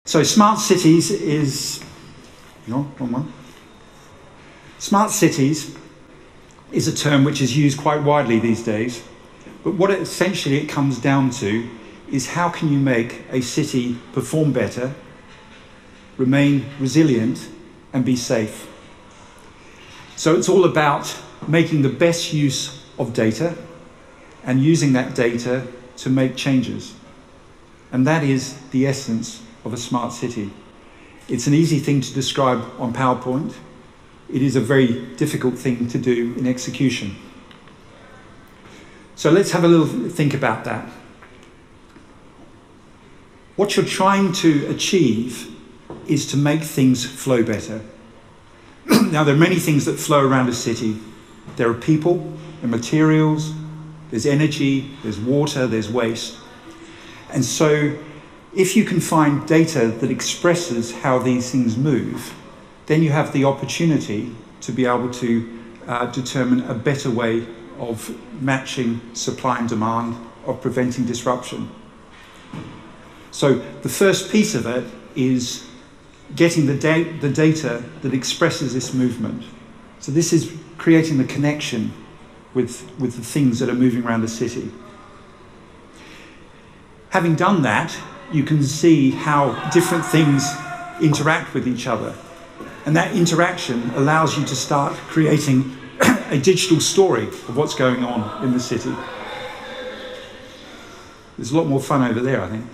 So smart cities is, Smart cities is a term which is used quite widely these days, but what essentially it comes down to is how can you make a city perform better, remain resilient, and be safe. So it's all about making the best use of data and using that data to make changes. And that is the essence of a smart city. It's an easy thing to describe on PowerPoint. It is a very difficult thing to do in execution. So let's have a little think about that. What you're trying to achieve is to make things flow better. Now, there are many things that flow around a city. There are people, there are materials, there's energy, there's water, there's waste. And so if you can find data that expresses how these things move, then you have the opportunity to be able to determine a better way of matching supply and demand, of preventing disruption. So the first piece of it is getting the data that expresses this movement. So this is creating the connection with the things that are moving around the city. Having done that, you can see how different things interact with each other. And that interaction allows you to start creating a digital story of what's going on in the city. There's a lot more fun over there, I think.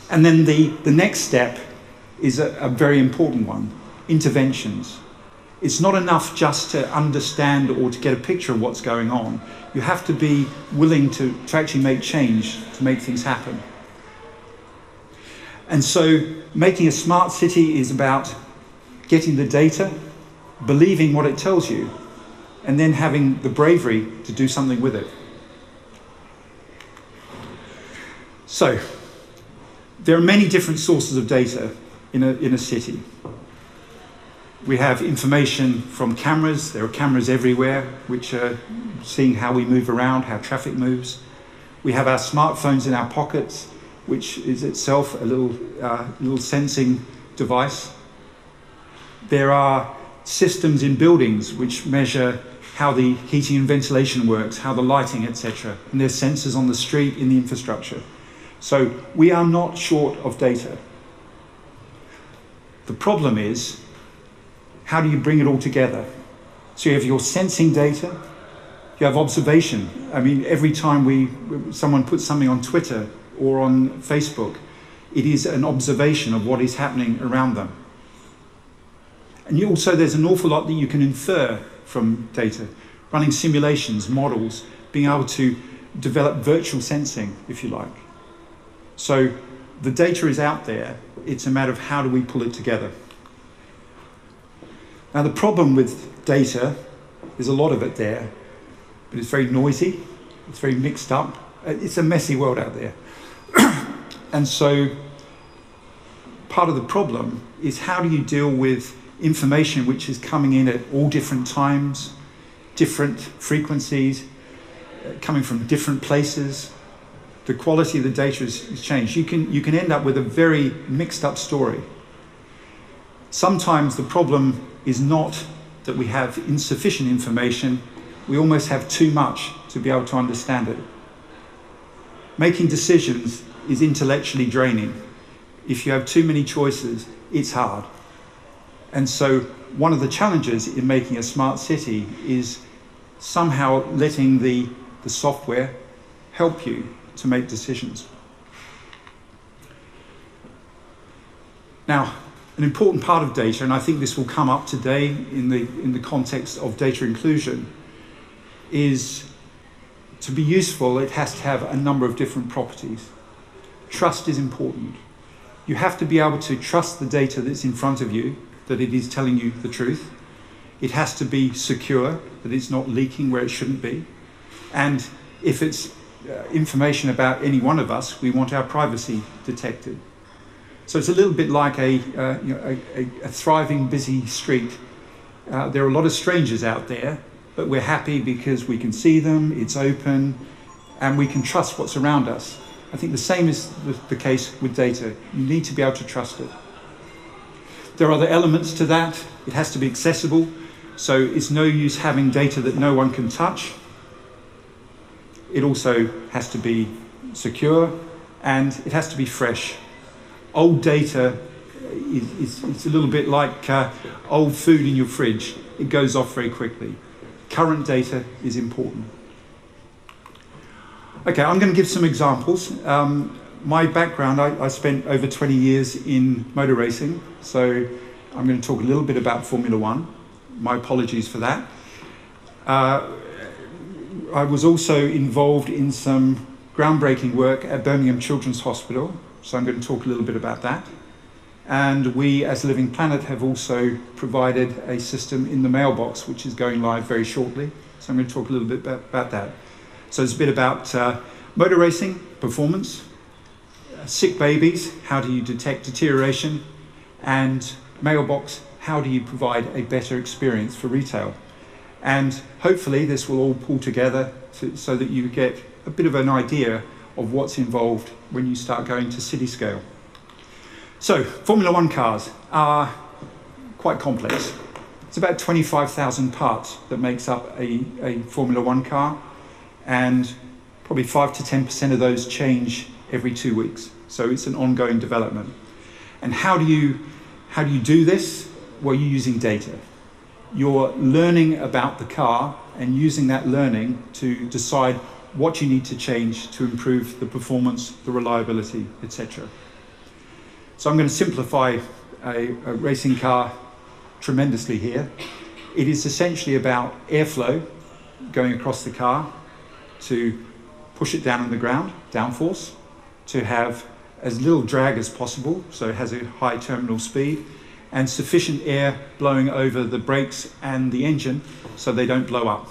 And then the next step is a very important one, interventions. It's not enough just to understand or to get a picture of what's going on. You have to be willing to actually make change, to make things happen. And so making a smart city is about getting the data, believing what it tells you, and then having the bravery to do something with it. So there are many different sources of data in a city. We have information from cameras. There are cameras everywhere which are seeing how we move around, how traffic moves. We have our smartphones in our pockets, which is itself a little sensing device. There are systems in buildings which measure how the heating and ventilation works, how the lighting, etc. And there's sensors on the street, in the infrastructure. So we are not short of data. The problem is, how do you bring it all together? So you have your sensing data, you have observation. I mean, every time someone puts something on Twitter or on Facebook, it is an observation of what is happening around them. And also there's an awful lot that you can infer from data, running simulations, models, being able to develop virtual sensing, if you like. So the data is out there, it's a matter of how do we pull it together. Now the problem with data, there's a lot of it there, but it's very noisy, it's very mixed up, it's a messy world out there. And so part of the problem is how do you deal with information which is coming in at all different times, different frequencies, coming from different places. The quality of the data is changed. You can end up with a very mixed up story. Sometimes the problem is not that we have insufficient information, we almost have too much to be able to understand it. Making decisions is intellectually draining. If you have too many choices, it's hard. And so one of the challenges in making a smart city is somehow letting the software help you to make decisions. Now, an important part of data, and I think this will come up today in the context of data inclusion, is to be useful, it has to have a number of different properties. Trust is important. You have to be able to trust the data that's in front of you, that it is telling you the truth. It has to be secure, that it's not leaking where it shouldn't be. And if it's information about any one of us, we want our privacy detected. So it's a little bit like a thriving, busy street. There are a lot of strangers out there, but we're happy because we can see them, it's open, and we can trust what's around us. I think the same is the case with data. You need to be able to trust it. There are other elements to that. It has to be accessible, so it's no use having data that no one can touch. It also has to be secure, and it has to be fresh. Old data it's a little bit like old food in your fridge. It goes off very quickly. Current data is important. Okay, I'm going to give some examples. My background, I spent over 20 years in motor racing, so I'm going to talk a little bit about Formula One. My apologies for that. I was also involved in some groundbreaking work at Birmingham Children's Hospital, so I'm going to talk a little bit about that. And we, as Living Planet, have also provided a system in the mailbox, which is going live very shortly. So I'm going to talk a little bit about that. So it's a bit about motor racing, performance, sick babies, how do you detect deterioration, and mailbox, how do you provide a better experience for retail. And hopefully this will all pull together so that you get a bit of an idea of what's involved when you start going to city scale. So, Formula One cars are quite complex. It's about 25,000 parts that makes up a Formula One car, and probably 5 to 10% of those change every 2 weeks. So it's an ongoing development. And how do you do this? Well, you're using data. You're learning about the car and using that learning to decide what you need to change to improve the performance, the reliability, etc. So I'm going to simplify a racing car tremendously here. It is essentially about airflow going across the car to push it down on the ground, downforce, to have as little drag as possible, so it has a high terminal speed, and sufficient air blowing over the brakes and the engine so they don't blow up.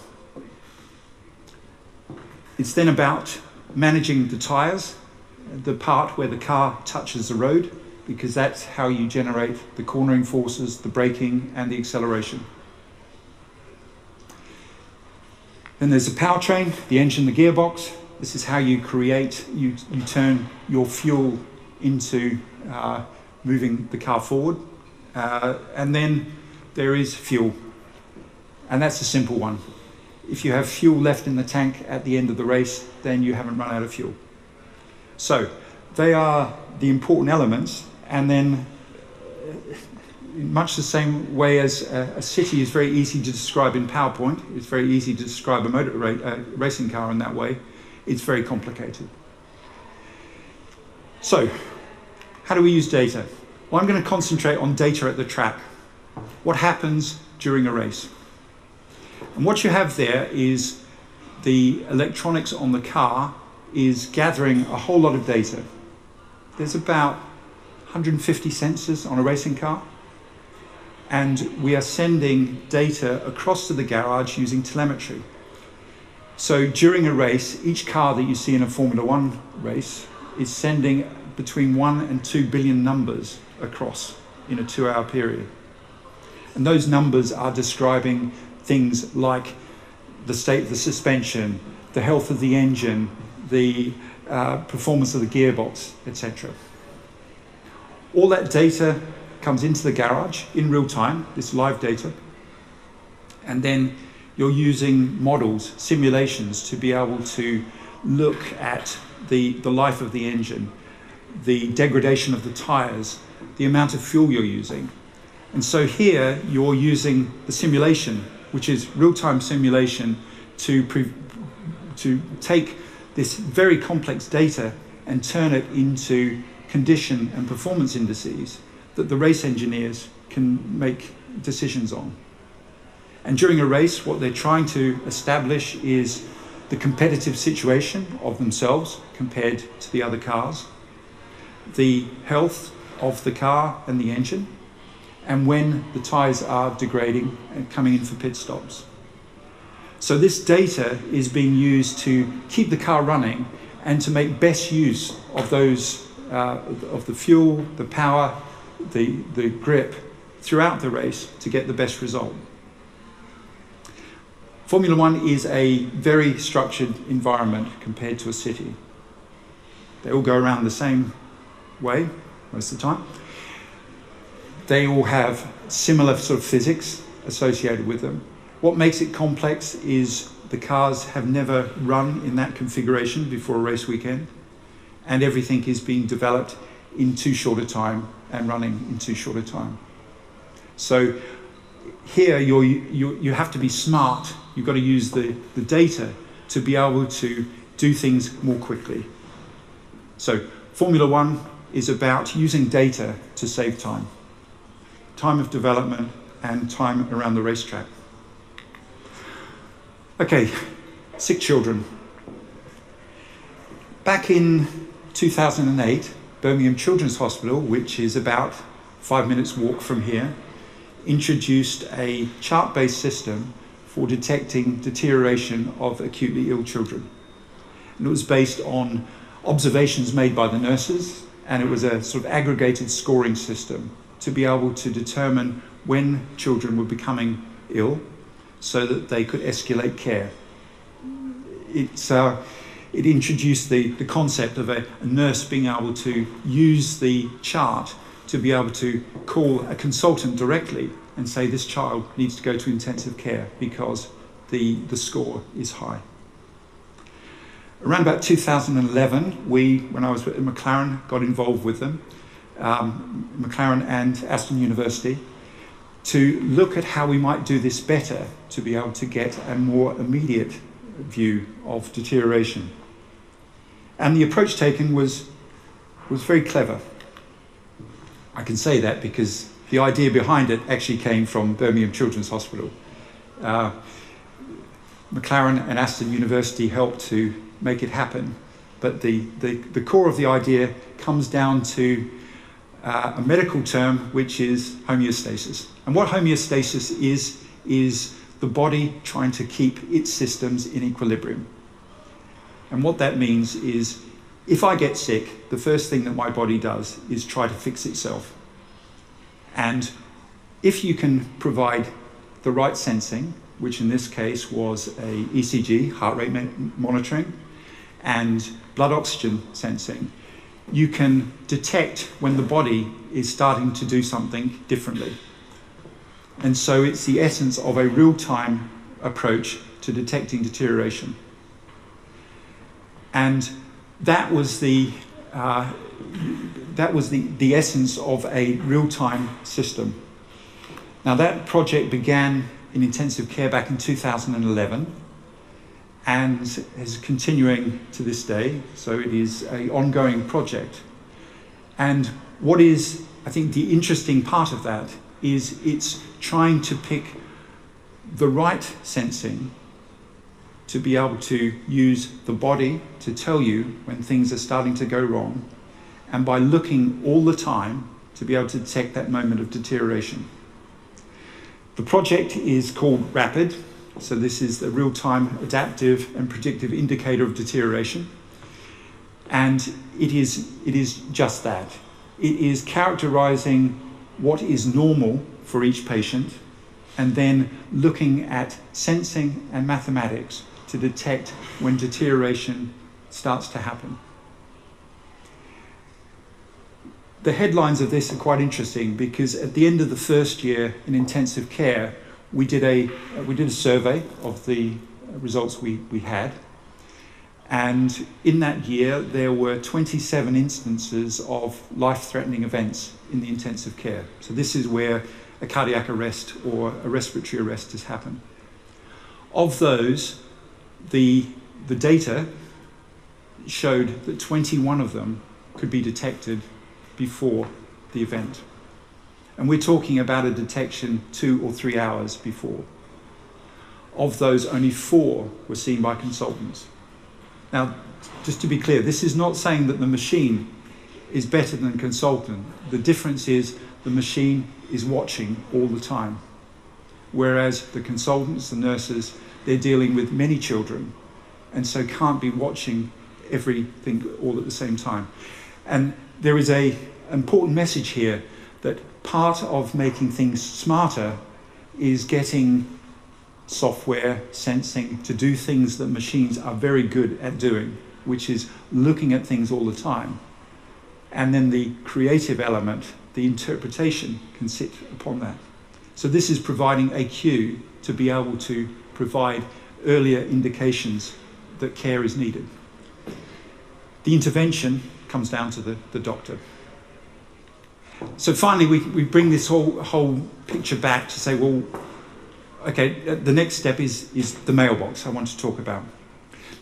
It's then about managing the tyres, the part where the car touches the road, because that's how you generate the cornering forces, the braking, and the acceleration. Then there's the powertrain, the engine, the gearbox. This is how you you turn your fuel into moving the car forward. And then there is fuel. And that's a simple one. If you have fuel left in the tank at the end of the race, then you haven't run out of fuel. So they are the important elements. And then in much the same way as a city is very easy to describe in PowerPoint, it's very easy to describe a racing car in that way, it's very complicated. So, how do we use data? Well, I'm going to concentrate on data at the track. What happens during a race? And what you have there is the electronics on the car is gathering a whole lot of data. There's about 150 sensors on a racing car, and we are sending data across to the garage using telemetry. So during a race, each car that you see in a Formula One race is sending between 1 and 2 billion numbers across in a 2-hour period. And those numbers are describing things like the state of the suspension, the health of the engine, the performance of the gearbox, etc. All that data comes into the garage in real time, this live data, and then you're using models, simulations, to be able to look at the life of the engine, the degradation of the tires, the amount of fuel you're using. And so here you're using the simulation, which is real-time simulation, to take this very complex data and turn it into condition and performance indices that the race engineers can make decisions on. And during a race, what they're trying to establish is the competitive situation of themselves compared to the other cars, the health of the car and the engine, and when the tyres are degrading and coming in for pit stops. So this data is being used to keep the car running and to make best use of those of the fuel, the power, the grip throughout the race to get the best result. Formula One is a very structured environment compared to a city. They all go around the same way most of the time. They all have similar sort of physics associated with them. What makes it complex is the cars have never run in that configuration before a race weekend, and everything is being developed in too short a time and running in too short a time. So here you have to be smart. You've got to use the data to be able to do things more quickly. So Formula One is about using data to save time of development and time around the racetrack. Okay, sick children. Back in 2008, Birmingham Children's Hospital, which is about 5 minutes walk from here, introduced a chart-based system for detecting deterioration of acutely ill children. And it was based on observations made by the nurses, and it was a sort of aggregated scoring system to be able to determine when children were becoming ill so that they could escalate care. It introduced the concept of a nurse being able to use the chart to be able to call a consultant directly and say this child needs to go to intensive care because the score is high. Around about 2011, when I was at McLaren, got involved with them, McLaren and Aston University, to look at how we might do this better to be able to get a more immediate view of deterioration. And the approach taken was very clever. I can say that because the idea behind it actually came from Birmingham Children's Hospital. McLaren and Aston University helped to make it happen, but the core of the idea comes down to a medical term which is homeostasis. And what homeostasis is the body trying to keep its systems in equilibrium. And what that means is, if I get sick, the first thing that my body does is try to fix itself. And if you can provide the right sensing, which in this case was a ECG, heart rate monitoring, and blood oxygen sensing, you can detect when the body is starting to do something differently. And so it's the essence of a real-time approach to detecting deterioration. And that was the essence of a real-time system. Now that project began in intensive care back in 2011 and is continuing to this day. So it is an ongoing project. And what is, I think, the interesting part of that is it's trying to pick the right sensing to be able to use the body to tell you when things are starting to go wrong, and by looking all the time to be able to detect that moment of deterioration. The project is called RAPID, so this is the real-time adaptive and predictive indicator of deterioration, and it is just that. It is characterizing what is normal for each patient and then looking at sensing and mathematics to detect when deterioration starts to happen. The headlines of this are quite interesting because at the end of the first year in intensive care, we did a survey of the results we had. And in that year, there were 27 instances of life-threatening events in the intensive care. So this is where a cardiac arrest or a respiratory arrest has happened. Of those, the data showed that 21 of them could be detected before the event. And we're talking about a detection 2 or 3 hours before. Of those, only 4 were seen by consultants. Now, just to be clear, this is not saying that the machine is better than the consultant. The difference is the machine is watching all the time. Whereas the consultants, the nurses, they're dealing with many children and so can't be watching everything all at the same time. And there is an important message here that part of making things smarter is getting software, sensing to do things that machines are very good at doing, which is looking at things all the time. And then the creative element, the interpretation, can sit upon that. So this is providing a cue to be able to provide earlier indications that care is needed. The intervention comes down to the doctor. So finally, we bring this whole picture back to say, well, okay, the next step is the mailbox I want to talk about.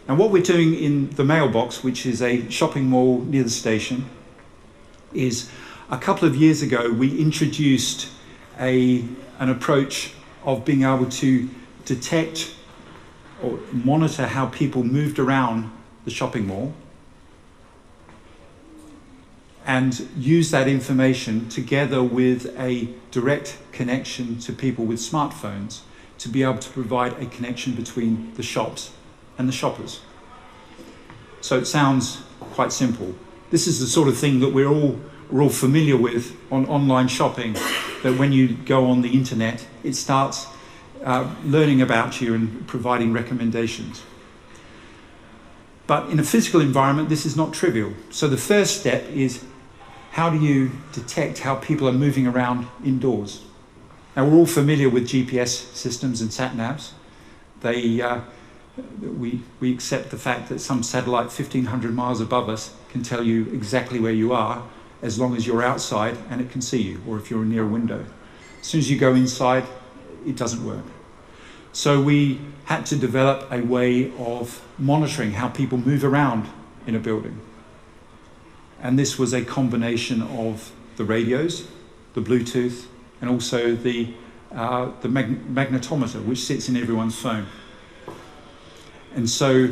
Now, what we're doing in the mailbox, which is a shopping mall near the station, is a couple of years ago we introduced an approach of being able to detect or monitor how people moved around the shopping mall and use that information together with a direct connection to people with smartphones to be able to provide a connection between the shops and the shoppers. So it sounds quite simple. This is the sort of thing that we're all familiar with on online shopping, that when you go on the internet, it starts learning about you and providing recommendations. But in a physical environment, this is not trivial. So the first step is, how do you detect how people are moving around indoors? Now, we're all familiar with GPS systems and sat-navs. We accept the fact that some satellite 1,500 miles above us can tell you exactly where you are, as long as you're outside and it can see you, or if you're near a window. As soon as you go inside, it doesn't work. So we had to develop a way of monitoring how people move around in a building. And this was a combination of the radios, the Bluetooth, and also the magnetometer, which sits in everyone's phone. And so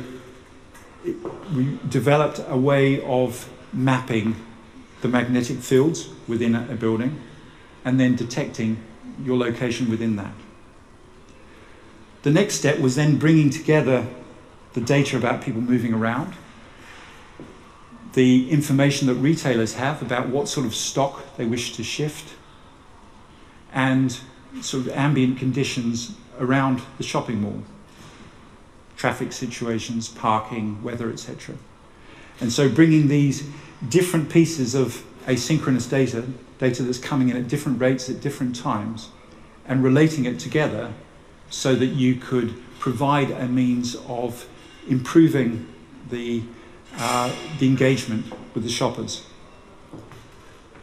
we developed a way of mapping the magnetic fields within a building and then detecting your location within that. The next step was then bringing together the data about people moving around, the information that retailers have about what sort of stock they wish to shift, and sort of ambient conditions around the shopping mall, traffic situations, parking, weather, etc. And so bringing these different pieces of asynchronous data that's coming in at different rates at different times, and relating it together so that you could provide a means of improving the engagement with the shoppers.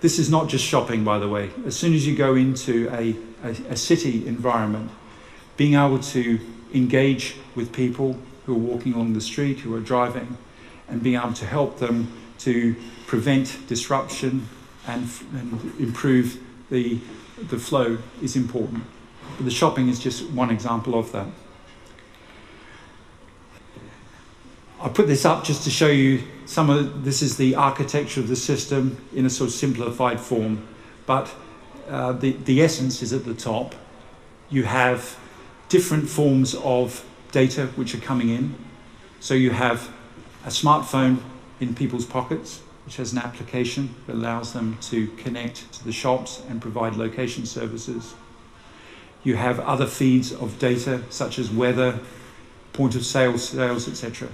This is not just shopping, by the way. As soon as you go into a city environment, being able to engage with people who are walking along the street, who are driving, and being able to help them to prevent disruption and improve the flow is important. But the shopping is just one example of that. I put this up just to show you this is the architecture of the system in a sort of simplified form, but the essence is at the top. You have different forms of data which are coming in. So you have a smartphone in people's pockets, which has an application that allows them to connect to the shops and provide location services. You have other feeds of data, such as weather, point of sales, etc.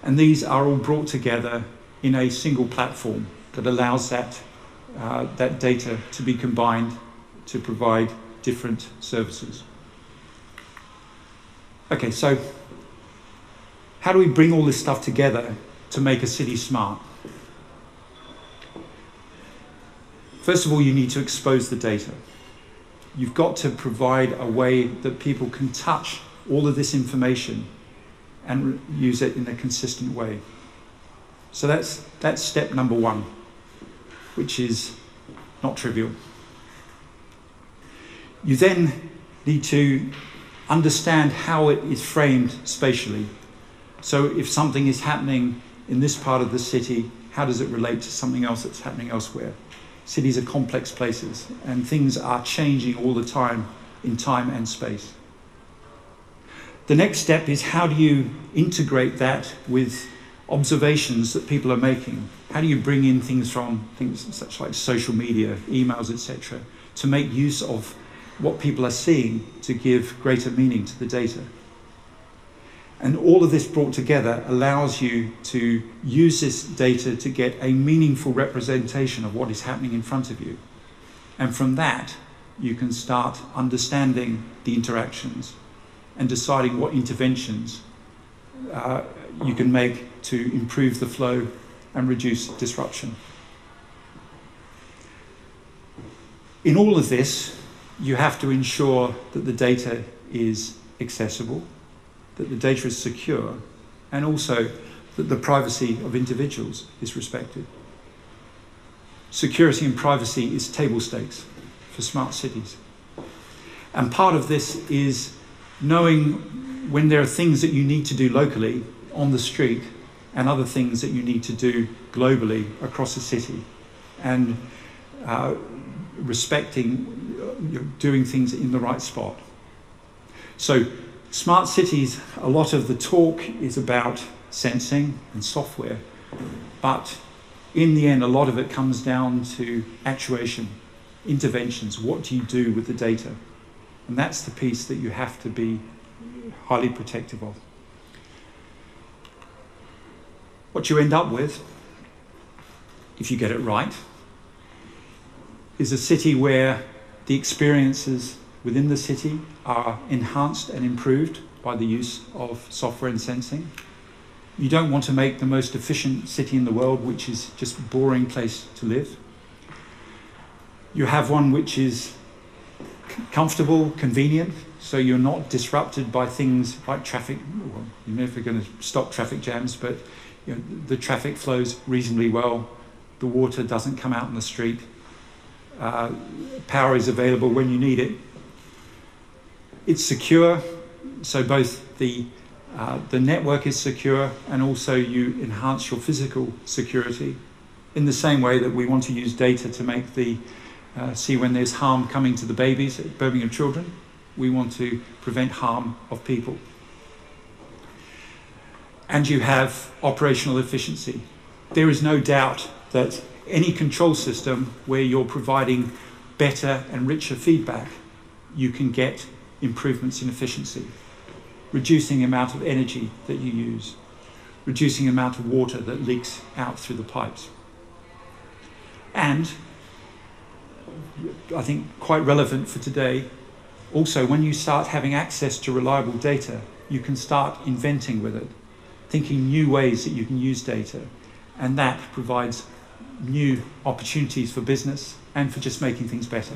And these are all brought together in a single platform that allows that data to be combined to provide different services. Okay, so how do we bring all this stuff together to make a city smart? First of all, you need to expose the data. You've got to provide a way that people can touch all of this information and use it in a consistent way. So that's step number one, which is not trivial. You then need to understand how it is framed spatially. So if something is happening in this part of the city, how does it relate to something else that's happening elsewhere? Cities are complex places, and things are changing all the time in time and space. The next step is, how do you integrate that with observations that people are making? How do you bring in things from things such like social media, emails, etc., to make use of what people are seeing to give greater meaning to the data? And all of this brought together allows you to use this data to get a meaningful representation of what is happening in front of you. And from that, you can start understanding the interactions and deciding what interventions you can make to improve the flow and reduce disruption. In all of this, you have to ensure that the data is accessible, that the data is secure, and also that the privacy of individuals is respected. Security and privacy is table stakes for smart cities. And part of this is knowing when there are things that you need to do locally on the street and other things that you need to do globally across a city, and respecting doing things in the right spot. So smart cities, a lot of the talk is about sensing and software, but in the end, a lot of it comes down to actuation, interventions. What do you do with the data? And that's the piece that you have to be highly protective of. What you end up with, if you get it right, is a city where the experiences within the city are enhanced and improved by the use of software and sensing. You don't want to make the most efficient city in the world, which is just a boring place to live. You have one which is comfortable, convenient, so you're not disrupted by things like traffic. Well, you're never going to stop traffic jams, but the traffic flows reasonably well. The water doesn't come out in the street. Power is available when you need it. It's secure, so both the network is secure, and also you enhance your physical security in the same way that we want to use data to make see when there's harm coming to the babies at Birmingham Children. We want to prevent harm of people. And you have operational efficiency. There is no doubt that any control system where you're providing better and richer feedback, you can get improvements in efficiency, reducing the amount of energy that you use, reducing the amount of water that leaks out through the pipes. And I think quite relevant for today, also when you start having access to reliable data, you can start inventing with it, thinking new ways that you can use data, and that provides new opportunities for business and for just making things better.